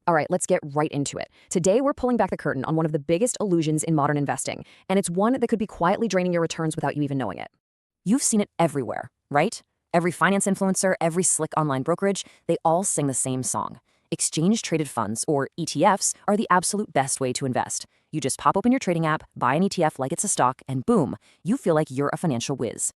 All right, let's get right into it. Today, we're pulling back the curtain on one of the biggest illusions in modern investing, and it's one that could be quietly draining your returns without you even knowing it. You've seen it everywhere, right? Every finance influencer, every slick online brokerage, they all sing the same song. Exchange-traded funds, or ETFs, are the absolute best way to invest. You just pop open your trading app, buy an ETF like it's a stock, and boom, you feel like you're a financial whiz.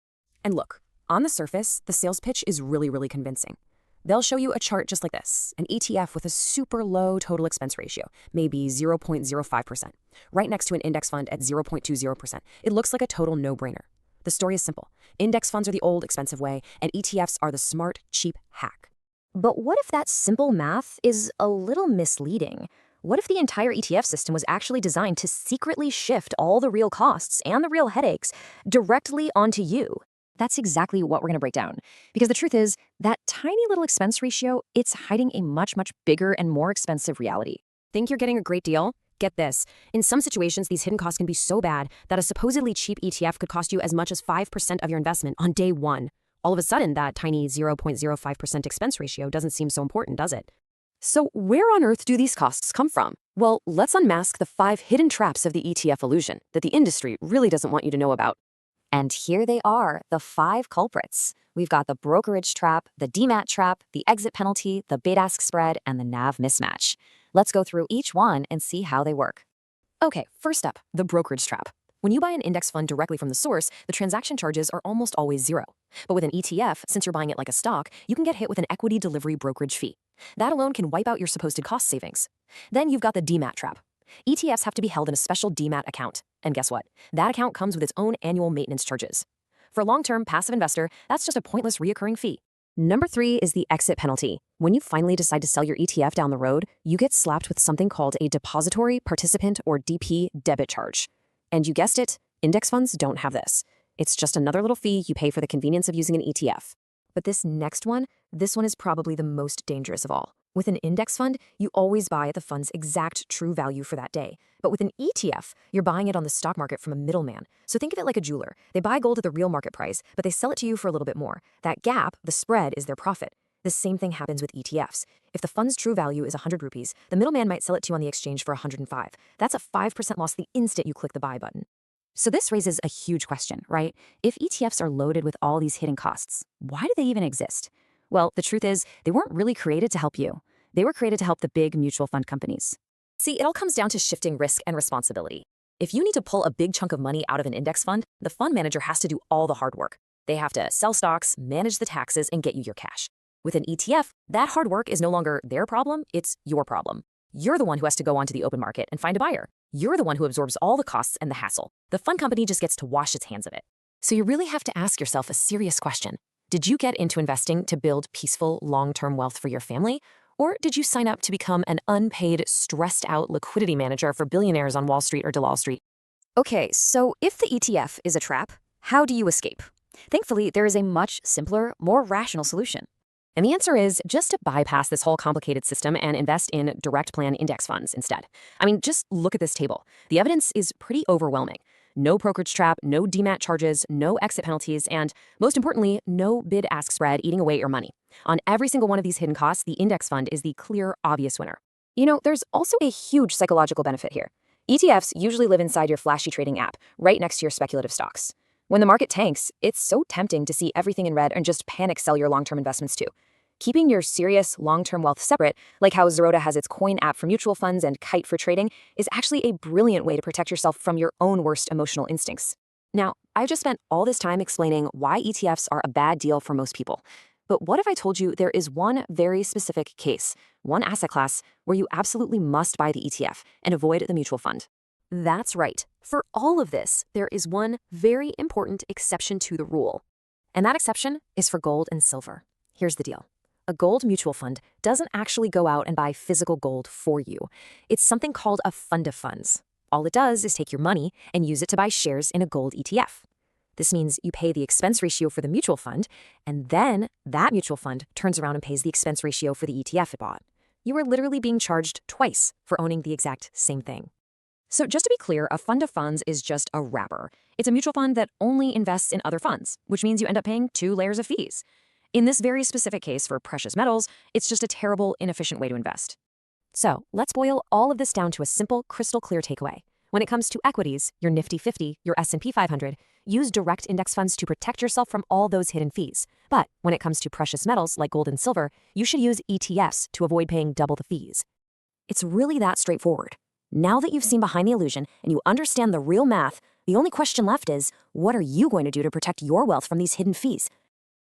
And look, on the surface, the sales pitch is really convincing. They'll show you a chart just like this, an ETF with a super low total expense ratio, maybe 0.05%, right next to an index fund at 0.20%. It looks like a total no-brainer. The story is simple. Index funds are the old, expensive way, and ETFs are the smart, cheap hack. But what if that simple math is a little misleading? What if the entire ETF system was actually designed to secretly shift all the real costs and the real headaches directly onto you? That's exactly what we're going to break down. Because the truth is, that tiny little expense ratio, it's hiding a much bigger and more expensive reality. Think you're getting a great deal? Get this. In some situations, these hidden costs can be so bad that a supposedly cheap ETF could cost you as much as 5% of your investment on day one. All of a sudden, that tiny 0.05% expense ratio doesn't seem so important, does it? So where on earth do these costs come from? Well, let's unmask the 5 hidden traps of the ETF illusion that the industry really doesn't want you to know about. And here they are, the 5 culprits. We've got the brokerage trap, the demat trap, the exit penalty, the bid-ask spread, and the NAV mismatch. Let's go through each one and see how they work. Okay, first up, the brokerage trap. When you buy an index fund directly from the source, the transaction charges are almost always zero. But with an ETF, since you're buying it like a stock, you can get hit with an equity delivery brokerage fee. That alone can wipe out your supposed cost savings. Then you've got the demat trap. ETFs have to be held in a special demat account. And guess what? That account comes with its own annual maintenance charges. For a long-term passive investor, that's just a pointless reoccurring fee. Number 3 is the exit penalty. When you finally decide to sell your ETF down the road, you get slapped with something called a depository participant or DP debit charge. And you guessed it, index funds don't have this. It's just another little fee you pay for the convenience of using an ETF. But this next one, this one is probably the most dangerous of all. With an index fund, you always buy at the fund's exact true value for that day. But with an ETF, you're buying it on the stock market from a middleman. So think of it like a jeweler. They buy gold at the real market price, but they sell it to you for a little bit more. That gap, the spread, is their profit. The same thing happens with ETFs. If the fund's true value is 100 rupees, the middleman might sell it to you on the exchange for 105. That's a 5% loss the instant you click the buy button. So this raises a huge question, right? If ETFs are loaded with all these hidden costs, why do they even exist? Well, the truth is, they weren't really created to help you. They were created to help the big mutual fund companies. See, it all comes down to shifting risk and responsibility. If you need to pull a big chunk of money out of an index fund, the fund manager has to do all the hard work. They have to sell stocks, manage the taxes, and get you your cash. With an ETF, that hard work is no longer their problem, it's your problem. You're the one who has to go onto the open market and find a buyer. You're the one who absorbs all the costs and the hassle. The fund company just gets to wash its hands of it. So you really have to ask yourself a serious question. Did you get into investing to build peaceful, long-term wealth for your family? Or did you sign up to become an unpaid, stressed-out liquidity manager for billionaires on Wall Street or Dalal Street? Okay, so if the ETF is a trap, how do you escape? Thankfully, there is a much simpler, more rational solution. And the answer is just to bypass this whole complicated system and invest in direct plan index funds instead. I mean, just look at this table. The evidence is pretty overwhelming. No brokerage trap, no demat charges, no exit penalties, and most importantly, no bid-ask spread eating away your money. On every single one of these hidden costs, the index fund is the clear, obvious winner. You know, there's also a huge psychological benefit here. ETFs usually live inside your flashy trading app, right next to your speculative stocks. When the market tanks, it's so tempting to see everything in red and just panic sell your long-term investments too. Keeping your serious long-term wealth separate, like how Zerodha has its coin app for mutual funds and Kite for trading, is actually a brilliant way to protect yourself from your own worst emotional instincts. Now, I've just spent all this time explaining why ETFs are a bad deal for most people. But what if I told you there is one very specific case, one asset class, where you absolutely must buy the ETF and avoid the mutual fund? That's right. For all of this, there is one very important exception to the rule. And that exception is for gold and silver. Here's the deal. A gold mutual fund doesn't actually go out and buy physical gold for you. It's something called a fund of funds. All it does is take your money and use it to buy shares in a gold ETF. This means you pay the expense ratio for the mutual fund, and then that mutual fund turns around and pays the expense ratio for the ETF it bought. You are literally being charged twice for owning the exact same thing. So just to be clear, a fund of funds is just a wrapper. It's a mutual fund that only invests in other funds, which means you end up paying 2 layers of fees. In this very specific case for precious metals, it's just a terrible, inefficient way to invest. So let's boil all of this down to a simple, crystal clear takeaway. When it comes to equities, your Nifty 50, your S&P 500, use direct index funds to protect yourself from all those hidden fees. But when it comes to precious metals like gold and silver, you should use ETFs to avoid paying double the fees. It's really that straightforward. Now that you've seen behind the illusion and you understand the real math, the only question left is, what are you going to do to protect your wealth from these hidden fees